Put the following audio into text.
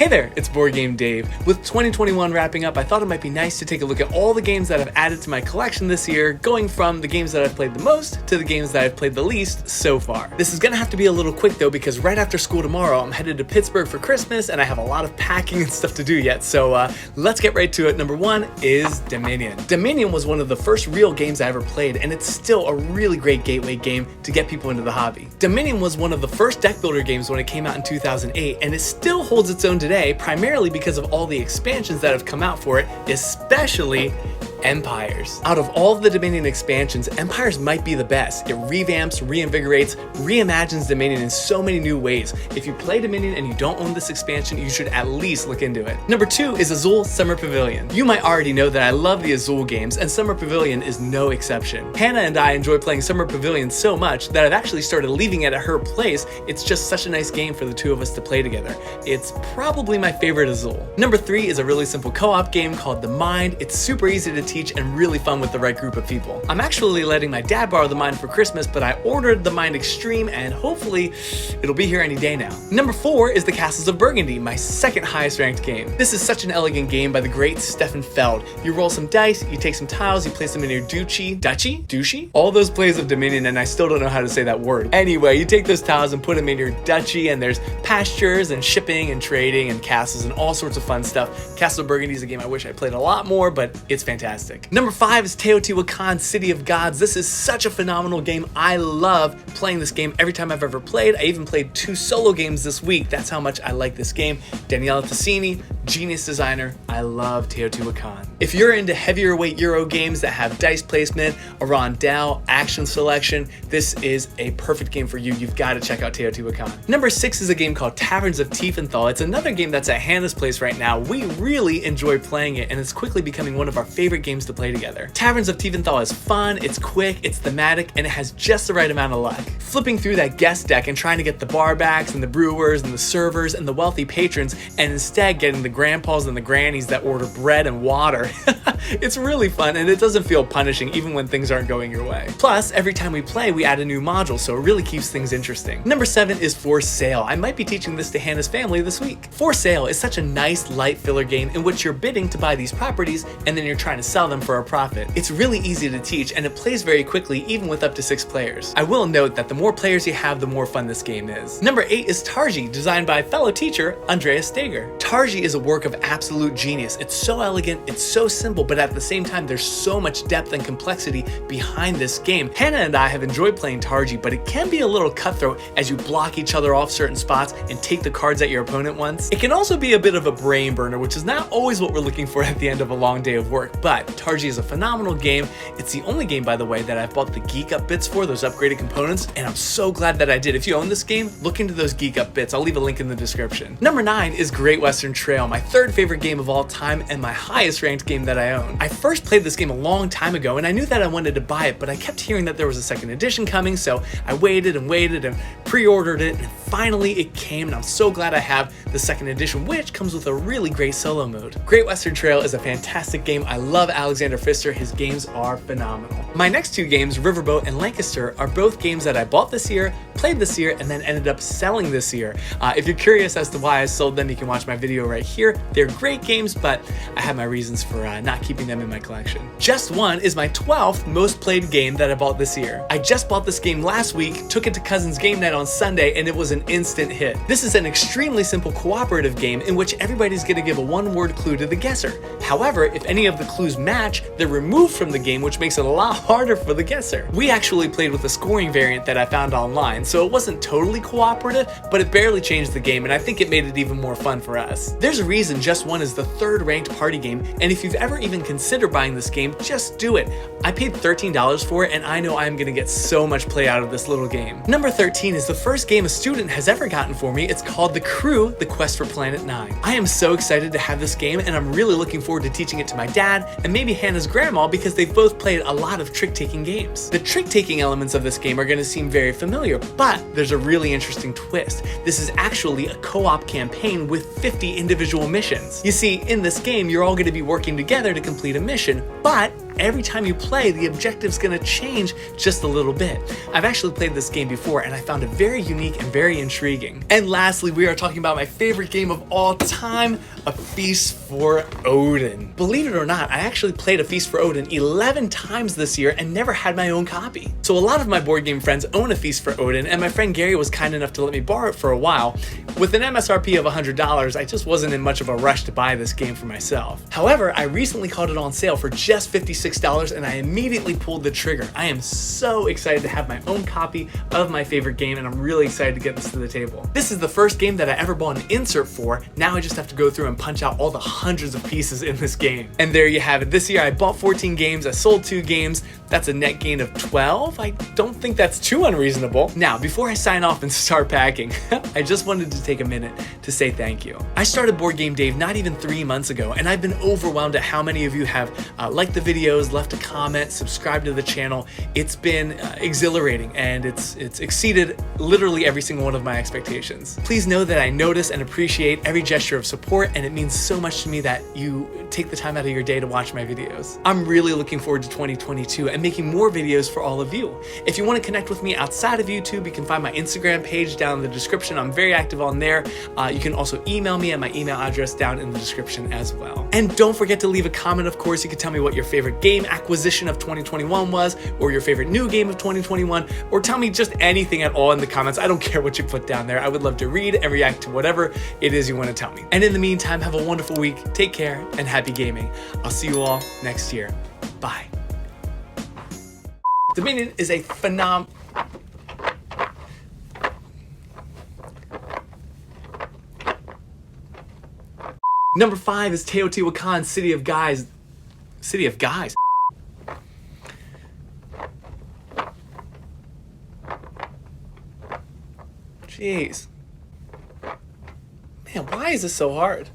Hey there, it's BoardGameDave. With 2021 wrapping up, I thought it might be nice to take a look at all the games that I've added to my collection this year, going from the games that I've played the most to the games that I've played the least so far. This is gonna have to be a little quick though, because right after school tomorrow, I'm headed to Pittsburgh for Christmas and I have a lot of packing and stuff to do yet, so let's get right to it. Number one is Dominion. Dominion was one of the first real games I ever played, and it's still a really great gateway game to get people into the hobby. Dominion was one of the first deck builder games when it came out in 2008, and it still holds its own today, primarily because of all the expansions that have come out for it, especially Empires. Out of all of the Dominion expansions, Empires might be the best. It revamps, reinvigorates, reimagines Dominion in so many new ways. If you play Dominion and you don't own this expansion, you should at least look into it. Number two is Azul Summer Pavilion. You might already know that I love the Azul games, and Summer Pavilion is no exception. Hannah and I enjoy playing Summer Pavilion so much that I've actually started leaving it at her place. It's just such a nice game for the two of us to play together. It's probably my favorite Azul. Number three is a really simple co-op game called The Mind. It's super easy to teach and really fun with the right group of people. I'm actually letting my dad borrow The Mind for Christmas, but I ordered The Mind Extreme and hopefully it'll be here any day now. Number four is the Castles of Burgundy, my second highest ranked game. This is such an elegant game by the great Stefan Feld. You roll some dice, you take some tiles, you place them in your duchy? All those plays of Dominion, and I still don't know how to say that word. Anyway, you take those tiles and put them in your duchy, and there's pastures and shipping and trading and castles and all sorts of fun stuff. Castle of Burgundy is a game I wish I played a lot more, but it's fantastic. Number five is Teotihuacan, City of Gods. This is such a phenomenal game. I love playing this game every time I've ever played. I even played 2 solo games this week. That's how much I like this game. Daniela Tassini, genius designer. I love Teotihuacan. If you're into heavier weight Euro games that have dice placement, a rondel, action selection, this is a perfect game for you. You've got to check out Teotihuacan. Number six is a game called Taverns of Tiefenthal. It's another game that's at Hannah's place right now. We really enjoy playing it, and it's quickly becoming one of our favorite games to play together. Taverns of Tiefenthal is fun, it's quick, it's thematic, and it has just the right amount of luck. Flipping through that guest deck and trying to get the barbacks and the brewers and the servers and the wealthy patrons, and instead getting the grandpas and the grannies that order bread and water. It's really fun, and it doesn't feel punishing even when things aren't going your way. Plus, every time we play, we add a new module, so it really keeps things interesting. Number seven is For Sale. I might be teaching this to Hannah's family this week. For Sale is such a nice light filler game in which you're bidding to buy these properties and then you're trying to sell them for a profit. It's really easy to teach, and it plays very quickly even with up to 6 players. I will note that the more players you have, the more fun this game is. Number 8 is Targi, designed by fellow teacher Andreas Steger. Targi is a work of absolute genius. It's so elegant, it's so simple, but at the same time there's so much depth and complexity behind this game. Hannah and I have enjoyed playing Targi, but it can be a little cutthroat as you block each other off certain spots and take the cards that your opponent wants. It can also be a bit of a brain burner, which is not always what we're looking for at the end of a long day of work, but Targi is a phenomenal game. It's the only game, by the way, that I've bought the Geek Up bits for, those upgraded components, and I'm so glad that I did. If you own this game, look into those Geek Up bits. I'll leave a link in the description. Number 9 is Great Western Trail, my third favorite game of all time and my highest ranked game that I own. I first played this game a long time ago, and I knew that I wanted to buy it, but I kept hearing that there was a second edition coming, so I waited and pre-ordered it, and finally it came, and I'm so glad I have the second edition, which comes with a really great solo mode. Great Western Trail is a fantastic game. I love Alexander Pfister. His games are phenomenal. My next 2 games, Riverboat and Lancaster, are both games that I bought this year, played this year, and then ended up selling this year. If you're curious as to why I sold them, you can watch my video right here. They're great games, but I have my reasons for not keeping them in my collection. Just One is my 12th most played game that I bought this year. I just bought this game last week, took it to Cousin's Game Night on Sunday, and it was an instant hit. This is an extremely simple cooperative game in which everybody's going to give a one-word clue to the guesser. However, if any of the clues match, they're removed from the game, which makes it a lot harder for the guesser. We actually played with a scoring variant that I found online, so it wasn't totally cooperative, but it barely changed the game, and I think it made it even more fun for us. There's a reason Just One is the 3rd ranked party game, and if you've ever even considered buying this game, just do it. I paid $13 for it, and I know I'm gonna get so much play out of this little game. Number 13 is the first game a student has ever gotten for me. It's called The Crew, The Quest for Planet 9. I am so excited to have this game, and I'm really looking forward to teaching it to my dad and maybe Hannah's grandma, because they've both played a lot of trick-taking games. The trick-taking elements of this game are gonna seem very familiar, but there's a really interesting twist. This is actually a co-op campaign with 50 individual missions. You see, in this game, you're all gonna be working together to complete a mission, but every time you play, the objective's gonna change just a little bit. I've actually played this game before and I found it very unique and very intriguing. And lastly, we are talking about my favorite game of all time, A Feast for Odin. Believe it or not, I actually played A Feast for Odin 11 times this year and never had my own copy. So a lot of my board game friends own A Feast for Odin, and my friend Gary was kind enough to let me borrow it for a while. With an MSRP of $100, I just wasn't in much of a rush to buy this game for myself. However, I recently caught it on sale for just $56 and I immediately pulled the trigger. I am so excited to have my own copy of my favorite game, and I'm really excited to get this to the table. This is the first game that I ever bought an insert for. Now I just have to go through and punch out all the hundreds of pieces in this game. And there you have it. This year I bought 14 games, I sold 2 games. That's a net gain of 12. I don't think that's too unreasonable. Now, before I sign off and start packing, I just wanted to take a minute to say thank you. I started BoardGameDave not even 3 months ago, and I've been overwhelmed at how many of you have liked the videos, left a comment, subscribed to the channel. It's been exhilarating, and it's exceeded literally every single one of my expectations. Please know that I notice and appreciate every gesture of support, and it means so much to me that you take the time out of your day to watch my videos. I'm really looking forward to 2022 and making more videos for all of you. If you want to connect with me outside of YouTube, you can find my Instagram page down in the description. I'm very active on there. You can also email me at my email address down in the description as well. And don't forget to leave a comment, of course. You can tell me what your favorite game acquisition of 2021 was, or your favorite new game of 2021, or tell me just anything at all in the comments. I don't care what you put down there. I would love to read and react to whatever it is you want to tell me. And in the meantime, have a wonderful week. Take care and happy gaming. I'll see you all next year. Bye. Dominion is a Number 5 is Teotihuacan, City of Guys. City of Guys. Jeez. Man, why is this so hard?